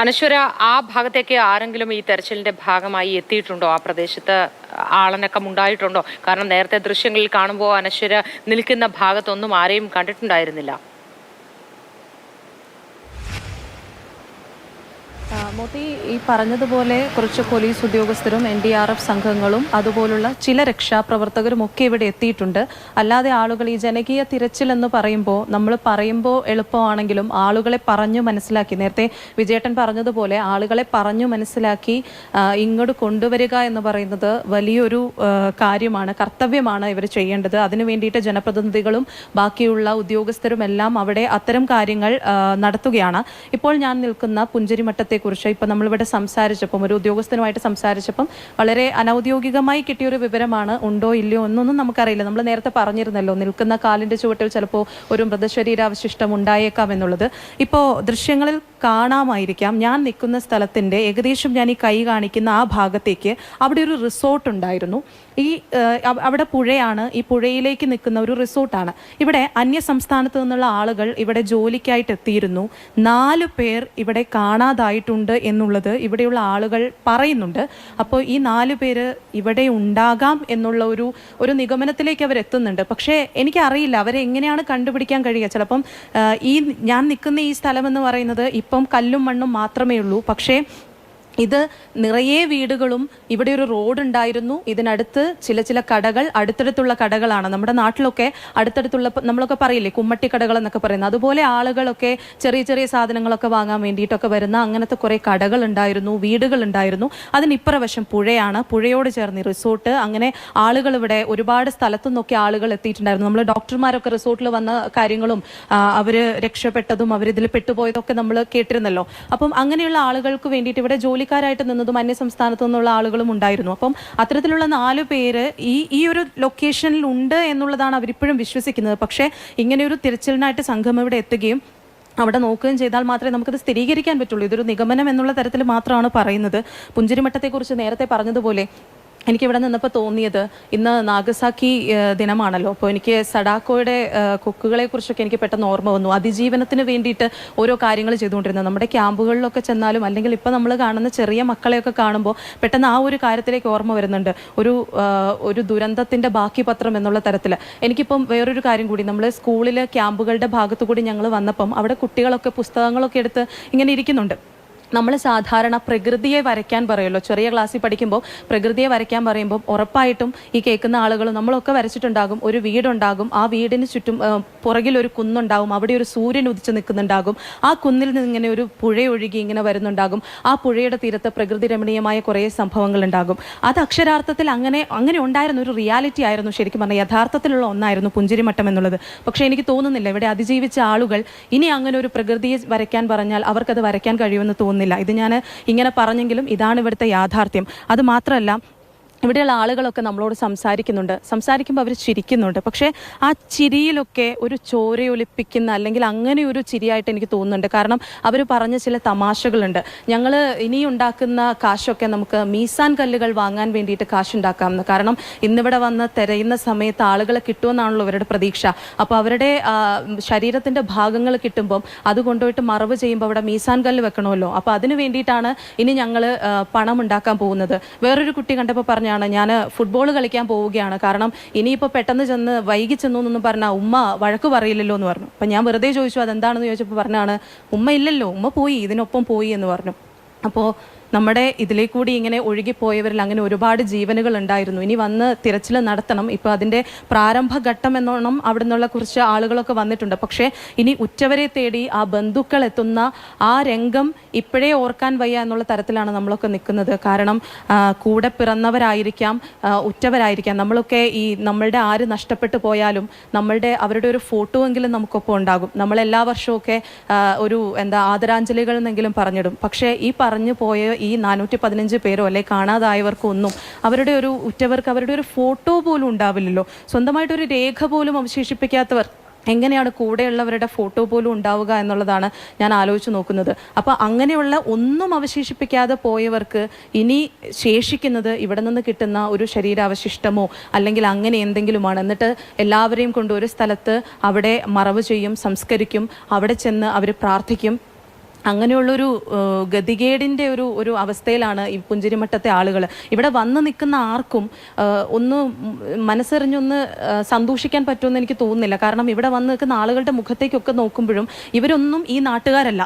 അനശ്വര, ആ ഭാഗത്തേക്ക് ആരെങ്കിലും ഈ തെരച്ചിലിന്റെ ഭാഗമായി എത്തിയിട്ടുണ്ടോ? ആ പ്രദേശത്ത് ആളനക്കം ഉണ്ടായിട്ടുണ്ടോ? കാരണം നേരത്തെ ദൃശ്യങ്ങളിൽ കാണുമ്പോൾ അനശ്വര നിൽക്കുന്ന ഭാഗത്തൊന്നും ആരെയും കണ്ടിട്ടുണ്ടായിരുന്നില്ല. മോത്തി ഈ പറഞ്ഞതുപോലെ കുറച്ച് പോലീസ് ഉദ്യോഗസ്ഥരും NDRF സംഘങ്ങളും അതുപോലുള്ള ചില രക്ഷാപ്രവർത്തകരും ഒക്കെ ഇവിടെ എത്തിയിട്ടുണ്ട്. അല്ലാതെ ആളുകൾ ഈ ജനകീയ തിരച്ചിൽ എന്ന് പറയുമ്പോൾ എളുപ്പമാണെങ്കിലും ആളുകളെ പറഞ്ഞു മനസ്സിലാക്കി, നേരത്തെ വിജയേട്ടൻ പറഞ്ഞതുപോലെ ആളുകളെ പറഞ്ഞു മനസ്സിലാക്കി ഇങ്ങോട്ട് കൊണ്ടുവരിക എന്ന് പറയുന്നത് വലിയൊരു കാര്യമാണ്, കർത്തവ്യമാണ് ഇവർ ചെയ്യേണ്ടത്. അതിനു വേണ്ടിയിട്ട് ജനപ്രതിനിധികളും ബാക്കിയുള്ള ഉദ്യോഗസ്ഥരും എല്ലാം അവിടെ അത്തരം കാര്യങ്ങൾ നടത്തുകയാണ്. ഇപ്പോൾ ഞാൻ നിൽക്കുന്ന പുഞ്ചിരിമട്ടത്തെക്കുറിച്ച് ഇപ്പം നമ്മളിവിടെ സംസാരിച്ചപ്പം, ഒരു ഉദ്യോഗസ്ഥനുമായിട്ട് സംസാരിച്ചപ്പം വളരെ അനൗദ്യോഗികമായി കിട്ടിയൊരു വിവരമാണ്. ഉണ്ടോ ഇല്ലയോ എന്നൊന്നും നമുക്കറിയില്ല. നമ്മൾ നേരത്തെ പറഞ്ഞിരുന്നല്ലോ, നിൽക്കുന്ന കാലിൻ്റെ ചുവട്ടിൽ ചിലപ്പോൾ ഒരു മൃതശരീരാവശിഷ്ടം ഉണ്ടായേക്കാം എന്നുള്ളത്. ഇപ്പോൾ ദൃശ്യങ്ങളിൽ കാണാമായിരിക്കാം. ഞാൻ നിൽക്കുന്ന സ്ഥലത്തിൻ്റെ ഏകദേശം ഞാൻ ഈ കൈ കാണിക്കുന്ന ആ ഭാഗത്തേക്ക് അവിടെ ഒരു റിസോർട്ട് ഉണ്ടായിരുന്നു. അവിടെ പുഴയാണ്, ഈ പുഴയിലേക്ക് നിൽക്കുന്ന ഒരു റിസോർട്ടാണ്. ഇവിടെ അന്യ സംസ്ഥാനത്ത് നിന്നുള്ള ആളുകൾ ഇവിടെ ജോലിക്കായിട്ട് എത്തിയിരുന്നു. 4 പേർ ഇവിടെ കാണാതായിട്ടുണ്ട് എന്നുള്ളത് ഇവിടെയുള്ള ആളുകൾ പറയുന്നുണ്ട്. അപ്പോൾ ഈ 4 പേര് ഇവിടെ ഉണ്ടാകാം എന്നുള്ള ഒരു നിഗമനത്തിലേക്ക് അവർ എത്തുന്നുണ്ട്. പക്ഷേ എനിക്കറിയില്ല അവരെ എങ്ങനെയാണ് കണ്ടുപിടിക്കാൻ കഴിയുക. ചിലപ്പം ഞാൻ നിൽക്കുന്ന ഈ സ്ഥലം എന്ന് പറയുന്നത് ഇപ്പം കല്ലും മണ്ണും മാത്രമേ ഉള്ളൂ. പക്ഷേ ഇത് നിറയെ വീടുകളും ഇവിടെ ഒരു റോഡ് ഉണ്ടായിരുന്നു. ഇതിനടുത്ത് ചില കടകൾ, അടുത്തടുത്തുള്ള കടകളാണ്. നമ്മുടെ നാട്ടിലൊക്കെ അടുത്തടുത്തുള്ള നമ്മളൊക്കെ പറയില്ലേ കുമ്മട്ടി കടകൾ എന്നൊക്കെ പറയുന്നത്, അതുപോലെ ആളുകളൊക്കെ ചെറിയ സാധനങ്ങളൊക്കെ വാങ്ങാൻ വേണ്ടിയിട്ടൊക്കെ വരുന്ന അങ്ങനത്തെ കുറേ കടകൾ ഉണ്ടായിരുന്നു, വീടുകൾ ഉണ്ടായിരുന്നു. അതിനിപ്പുറവശം പുഴയാണ്, പുഴയോട് ചേർന്ന് റിസോർട്ട്. അങ്ങനെ ആളുകൾ ഇവിടെ ഒരുപാട് സ്ഥലത്തു നിന്നൊക്കെ ആളുകൾ എത്തിയിട്ടുണ്ടായിരുന്നു. നമ്മൾ ഡോക്ടർമാരൊക്കെ റിസോർട്ടിൽ വന്ന കാര്യങ്ങളും അവർ രക്ഷപ്പെട്ടതും അവരിതിൽ പെട്ടുപോയതൊക്കെ നമ്മൾ കേട്ടിരുന്നല്ലോ. അപ്പം അങ്ങനെയുള്ള ആളുകൾക്ക് വേണ്ടിയിട്ട് ഇവിടെ ജോലിക്കാരായിട്ട് നിന്നതും അന്യ സംസ്ഥാനത്തു നിന്നുള്ള ആളുകളും ഉണ്ടായിരുന്നു. അപ്പം അത്തരത്തിലുള്ള 4 പേര് ഈ ഒരു ലൊക്കേഷനിൽ ഉണ്ട് എന്നുള്ളതാണ് അവരിപ്പോഴും വിശ്വസിക്കുന്നത്. പക്ഷേ ഇങ്ങനെയൊരു തിരച്ചിലിനായിട്ട് സംഘം ഇവിടെ എത്തുകയും അവിടെ നോക്കുകയും ചെയ്താൽ മാത്രമേ നമുക്കത് സ്ഥിരീകരിക്കാൻ പറ്റുള്ളൂ. ഇതൊരു നിഗമനം എന്നുള്ള തരത്തിൽ മാത്രമാണ് പറയുന്നത്. പുഞ്ചിരിമട്ടത്തെക്കുറിച്ച് നേരത്തെ പറഞ്ഞതുപോലെ എനിക്കിവിടെ നിന്നപ്പോൾ തോന്നിയത്, ഇന്ന് നാഗസാക്കി ദിനമാണല്ലോ. അപ്പോൾ എനിക്ക് സഡാക്കോയുടെ കൊക്കുകളെ കുറിച്ചൊക്കെ എനിക്ക് പെട്ടെന്ന് ഓർമ്മ വന്നു. അതിജീവനത്തിന് വേണ്ടിയിട്ട് ഓരോ കാര്യങ്ങൾ ചെയ്തുകൊണ്ടിരുന്നത് നമ്മുടെ ക്യാമ്പുകളിലൊക്കെ ചെന്നാലും, അല്ലെങ്കിൽ ഇപ്പോൾ നമ്മൾ കാണുന്ന ചെറിയ മക്കളെയൊക്കെ കാണുമ്പോൾ പെട്ടെന്ന് ആ ഒരു കാര്യത്തിലേക്ക് ഓർമ്മ വരുന്നുണ്ട്. ഒരു ദുരന്തത്തിൻ്റെ ബാക്കി പത്രം എന്നുള്ള തരത്തിൽ. എനിക്കിപ്പം വേറൊരു കാര്യം കൂടി, നമ്മൾ സ്കൂളിൽ ക്യാമ്പുകളുടെ ഭാഗത്തു കൂടി ഞങ്ങൾ വന്നപ്പം അവിടെ കുട്ടികളൊക്കെ പുസ്തകങ്ങളൊക്കെ എടുത്ത് ഇങ്ങനെ ഇരിക്കുന്നുണ്ട്. നമ്മൾ സാധാരണ പ്രകൃതിയെ വരയ്ക്കാൻ പറയുമല്ലോ, ചെറിയ ക്ലാസ്സിൽ പഠിക്കുമ്പോൾ പ്രകൃതിയെ വരയ്ക്കാൻ പറയുമ്പോൾ ഉറപ്പായിട്ടും ഈ കേൾക്കുന്ന ആളുകൾ നമ്മളൊക്കെ വരച്ചിട്ടുണ്ടാകും. ഒരു വീടുണ്ടാകും, ആ വീടിന് ചുറ്റും പുറകിലൊരു കുന്നുണ്ടാകും, അവിടെ ഒരു സൂര്യൻ ഉദിച്ച് നിൽക്കുന്നുണ്ടാകും. ആ കുന്നിൽ നിന്ന് ഇങ്ങനെ ഒരു പുഴ ഒഴുകി ഇങ്ങനെ വരുന്നുണ്ടാകും. ആ പുഴയുടെ തീരത്ത് പ്രകൃതി രമണീയമായ കുറേ സംഭവങ്ങൾ ഉണ്ടാകും. അത് അക്ഷരാർത്ഥത്തിൽ അങ്ങനെ ഉണ്ടായിരുന്ന ഒരു റിയാലിറ്റി ആയിരുന്നു. ശരിക്കും പറഞ്ഞാൽ യഥാർത്ഥത്തിലുള്ള ഒന്നായിരുന്നു പുഞ്ചിരിമട്ടം എന്നുള്ളത്. പക്ഷേ എനിക്ക് തോന്നുന്നില്ല ഇവിടെ അതിജീവിച്ച ആളുകൾ ഇനി അങ്ങനെ ഒരു പ്രകൃതിയെ വരയ്ക്കാൻ പറഞ്ഞാൽ അവർക്കത് വരയ്ക്കാൻ കഴിയുമെന്ന് തോന്നുന്നില്ല. ഇത് ഞാൻ ഇങ്ങനെ പറഞ്ഞെങ്കിലും ഇതാണ് ഇവിടുത്തെ യാഥാർത്ഥ്യം. അത് മാത്രമല്ല, ഇവിടെയുള്ള ആളുകളൊക്കെ നമ്മളോട് സംസാരിക്കുമ്പോൾ അവർ ചിരിക്കുന്നുണ്ട്. പക്ഷേ ആ ചിരിയിലൊക്കെ ഒരു ചോരയൊലിപ്പിക്കുന്ന, അല്ലെങ്കിൽ അങ്ങനെ ഒരു ചിരിയായിട്ട് എനിക്ക് തോന്നുന്നുണ്ട്. കാരണം അവർ പറഞ്ഞ ചില തമാശകളുണ്ട്. ഞങ്ങൾ ഇനി ഉണ്ടാക്കുന്ന കാശൊക്കെ നമുക്ക് മീസാൻ കല്ലുകൾ വാങ്ങാൻ വേണ്ടിയിട്ട് കാശുണ്ടാക്കാമെന്ന്. കാരണം ഇന്നിവിടെ വന്ന് തിരയുന്ന സമയത്ത് ആളുകളെ കിട്ടുമെന്നാണല്ലോ അവരുടെ പ്രതീക്ഷ. അപ്പോൾ അവരുടെ ശരീരത്തിൻ്റെ ഭാഗങ്ങൾ കിട്ടുമ്പം അത് കൊണ്ടുപോയിട്ട് മറവ് ചെയ്യുമ്പോൾ അവിടെ മീസാൻ കല്ല് വെക്കണമല്ലോ. അപ്പോൾ അതിന് വേണ്ടിയിട്ടാണ് ഇനി ഞങ്ങൾ പണം ഉണ്ടാക്കാൻ പോകുന്നത്. വേറൊരു കുട്ടി കണ്ടപ്പോൾ പറഞ്ഞ, ഞാൻ ഫുട്ബോൾ കളിക്കാൻ പോവുകയാണ്, കാരണം ഇനിയിപ്പോൾ പെട്ടെന്ന് ചെന്ന് വൈകി ചെന്നു എന്നൊന്നും പറഞ്ഞാൽ ഉമ്മ വഴക്ക് പറയില്ലല്ലോ എന്ന് പറഞ്ഞു. അപ്പം ഞാൻ വെറുതെ ചോദിച്ചു അതെന്താണെന്ന് ചോദിച്ചപ്പോൾ പറഞ്ഞാണ്, ഉമ്മ ഇല്ലല്ലോ, ഉമ്മ പോയി, ഇതിനൊപ്പം പോയി എന്ന് പറഞ്ഞു. അപ്പോൾ നമ്മുടെ ഇതിലേക്കൂടി ഇങ്ങനെ ഒഴുകിപ്പോയവരിൽ അങ്ങനെ ഒരുപാട് ജീവനുകൾ ഉണ്ടായിരുന്നു. ഇനി വന്ന് തിരച്ചിൽ നടത്തണം. ഇപ്പോൾ അതിൻ്റെ പ്രാരംഭഘട്ടം എന്നോണം അവിടെ നിന്നുള്ള കുറച്ച് ആളുകളൊക്കെ വന്നിട്ടുണ്ട്. പക്ഷേ ഇനി ഉറ്റവരെ തേടി ആ ബന്ധുക്കൾ എത്തുന്ന ആ രംഗം ഇപ്പോഴേ ഓർക്കാൻ വയ്യ എന്നുള്ള തരത്തിലാണ് നമ്മളൊക്കെ നിൽക്കുന്നത്. കാരണം കൂടെ പിറന്നവരായിരിക്കാം, ഉറ്റവരായിരിക്കാം. നമ്മളൊക്കെ നമ്മളുടെ ആര് നഷ്ടപ്പെട്ടു പോയാലും അവരുടെ ഒരു ഫോട്ടോ എങ്കിലും നമുക്കൊപ്പം ഉണ്ടാകും. നമ്മളെല്ലാ വർഷമൊക്കെ ആദരാഞ്ജലികൾ എന്നെങ്കിലും പറഞ്ഞിടും. പക്ഷേ ഈ പറഞ്ഞു പോയ ഈ 415 പേരോ അല്ലെ കാണാതായവർക്കൊന്നും അവരുടെ ഒരു ഉറ്റവർക്ക് അവരുടെ ഒരു ഫോട്ടോ പോലും ഉണ്ടാവില്ലല്ലോ. സ്വന്തമായിട്ടൊരു രേഖ പോലും അവശേഷിപ്പിക്കാത്തവർ എങ്ങനെയാണ് കൂടെയുള്ളവരുടെ ഫോട്ടോ പോലും ഉണ്ടാവുക എന്നുള്ളതാണ് ഞാൻ ആലോചിച്ച് നോക്കുന്നത്. അപ്പോൾ അങ്ങനെയുള്ള ഒന്നും അവശേഷിപ്പിക്കാതെ പോയവർക്ക് ഇനി ശേഷിക്കുന്നത് ഇവിടെ നിന്ന് കിട്ടുന്ന ഒരു ശരീരാവശിഷ്ടമോ അല്ലെങ്കിൽ അങ്ങനെ എന്തെങ്കിലുമാണ്. എന്നിട്ട് എല്ലാവരെയും കൊണ്ട് ഒരു സ്ഥലത്ത് അവിടെ മറവ് ചെയ്യും, സംസ്കരിക്കും, അവിടെ ചെന്ന് അവർ പ്രാർത്ഥിക്കും. അങ്ങനെയുള്ളൊരു ഗതികേടിൻ്റെ ഒരു അവസ്ഥയിലാണ് ഈ പുഞ്ചിരിമട്ടത്തെ ആളുകൾ. ഇവിടെ വന്ന് നിൽക്കുന്ന ആർക്കും ഒന്ന് മനസ്സറിഞ്ഞൊന്ന് സന്തോഷിക്കാൻ പറ്റുമെന്ന് എനിക്ക് തോന്നുന്നില്ല. കാരണം ഇവിടെ വന്ന് നിൽക്കുന്ന ആളുകളുടെ മുഖത്തേക്കൊക്കെ നോക്കുമ്പോഴും ഇവരൊന്നും ഈ നാട്ടുകാരല്ല,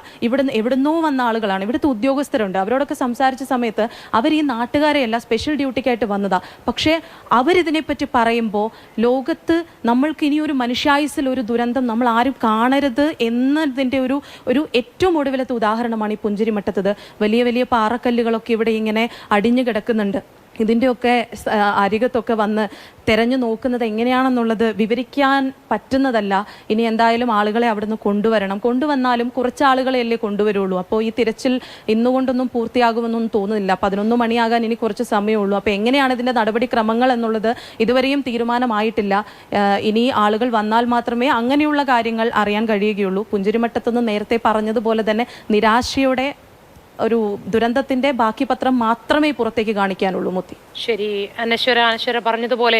എവിടുന്നോ വന്ന ആളുകളാണ്. ഇവിടുത്തെ ഉദ്യോഗസ്ഥരുണ്ട്, അവരോടൊക്കെ സംസാരിച്ച സമയത്ത് അവർ ഈ നാട്ടുകാരെയല്ല സ്പെഷ്യൽ ഡ്യൂട്ടിക്കായിട്ട് വന്നതാ. പക്ഷേ അവരിതിനെപ്പറ്റി പറയുമ്പോൾ ലോകത്ത് നമ്മൾക്ക് ഇനി ഒരു മനുഷ്യായുസിൽ ഒരു ദുരന്തം നമ്മൾ ആരും കാണരുത് എന്നതിൻ്റെ ഒരു ഏറ്റവും ഒടുവിലത്തെ ഉദാഹരണമാണ് ഈ പുഞ്ചിരിമട്ടത്തത്. വലിയ വലിയ പാറക്കല്ലുകളൊക്കെ ഇവിടെ ഇങ്ങനെ അടിഞ്ഞു കിടക്കുന്നുണ്ട്. ഇതിൻ്റെയൊക്കെ അരികത്തൊക്കെ വന്ന് തെരഞ്ഞു നോക്കുന്നത് എങ്ങനെയാണെന്നുള്ളത് വിവരിക്കാൻ പറ്റുന്നതല്ല. ഇനി എന്തായാലും ആളുകളെ അവിടുന്ന് കൊണ്ടുവന്നാലും കുറച്ച് ആളുകളെയല്ലേ കൊണ്ടുവരുള്ളൂ. അപ്പോൾ ഈ തിരച്ചിൽ ഇന്നുകൊണ്ടൊന്നും പൂർത്തിയാകുമെന്നൊന്നും തോന്നുന്നില്ല. 11 മണിയാകാൻ ഇനി കുറച്ച് സമയമുള്ളൂ. അപ്പോൾ എങ്ങനെയാണ് ഇതിൻ്റെ നടപടിക്രമങ്ങൾ എന്നുള്ളത് ഇതുവരെയും തീരുമാനമായിട്ടില്ല. ഇനി ആളുകൾ വന്നാൽ മാത്രമേ അങ്ങനെയുള്ള കാര്യങ്ങൾ അറിയാൻ കഴിയുകയുള്ളൂ. പുഞ്ചിരിമട്ടത്തുനിന്ന് നേരത്തെ പറഞ്ഞതുപോലെ തന്നെ നിരാശയുടെ ഒരു ദുരന്തത്തിന്റെ ബാക്കി പത്രം മാത്രമേ പുറത്തേക്ക് കാണിക്കാനുള്ളൂ. മുത്തി ശരി. അനശ്വര പറഞ്ഞതുപോലെ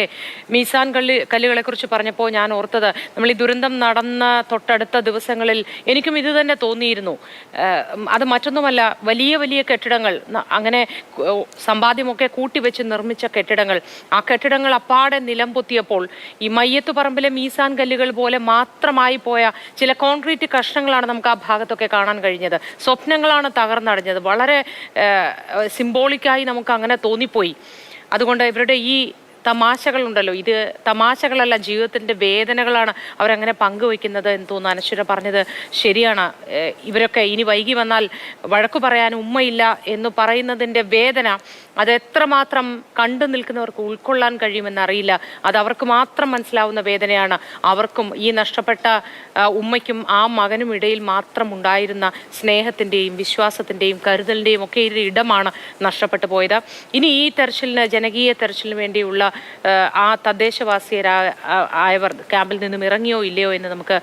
മീസാൻ കല്ലുകളെ കുറിച്ച് പറഞ്ഞപ്പോൾ ഞാൻ ഓർത്തത്, നമ്മൾ ഈ ദുരന്തം നടന്ന തൊട്ടടുത്ത ദിവസങ്ങളിൽ എനിക്കും ഇത് തന്നെ തോന്നിയിരുന്നു. അത് മറ്റൊന്നുമല്ല, വലിയ വലിയ കെട്ടിടങ്ങൾ, അങ്ങനെ സമ്പാദ്യമൊക്കെ കൂട്ടിവെച്ച് നിർമ്മിച്ച കെട്ടിടങ്ങൾ, ആ കെട്ടിടങ്ങൾ അപ്പാടെ നിലം പൊത്തിയപ്പോൾ ഈ മയ്യത്ത് പറമ്പിലെ മീസാൻ കല്ലുകൾ പോലെ മാത്രമായി പോയ ചില കോൺക്രീറ്റ് കഷ്ണങ്ങളാണ് നമുക്ക് ആ ഭാഗത്തൊക്കെ കാണാൻ കഴിഞ്ഞത്. സ്വപ്നങ്ങളാണ് തകർന്നടഞ്ഞത്. വളരെ സിംബോളിക്കായി നമുക്ക് അങ്ങനെ തോന്നിപ്പോയി. അതുകൊണ്ട് ഇവരുടെ ഈ തമാശകളുണ്ടല്ലോ, ഇത് തമാശകളല്ല, ജീവിതത്തിൻ്റെ വേദനകളാണ് അവരങ്ങനെ പങ്കുവയ്ക്കുന്നത് എന്ന് തോന്നുന്നു. അനശ്വര പറഞ്ഞത് ശരിയാണ്. ഇവരൊക്കെ ഇനി വൈകി വന്നാൽ വഴക്കു പറയാൻ ഉമ്മയില്ല എന്ന് പറയുന്നതിൻ്റെ വേദന അത് എത്രമാത്രം കണ്ടു നിൽക്കുന്നവർക്ക് ഉൾക്കൊള്ളാൻ കഴിയുമെന്നറിയില്ല. അത് അവർക്ക് മാത്രം മനസ്സിലാവുന്ന വേദനയാണ്. അവർക്കും ഈ നഷ്ടപ്പെട്ട ഉമ്മയ്ക്കും ആ മകനും ഇടയിൽ മാത്രം ഉണ്ടായിരുന്ന സ്നേഹത്തിൻ്റെയും വിശ്വാസത്തിൻ്റെയും കരുതലിൻ്റെയും ഒക്കെ ഒരു ഇടമാണ് നഷ്ടപ്പെട്ടു പോയത്. ഇനി ഈ തെരച്ചിലിന്, ജനകീയ തെരച്ചിലിന് വേണ്ടിയുള്ള ആ തദ്ദേശവാസിയരായവർ ക്യാമ്പിൽ നിന്നും ഇറങ്ങിയോ ഇല്ലയോ എന്ന് നമുക്ക്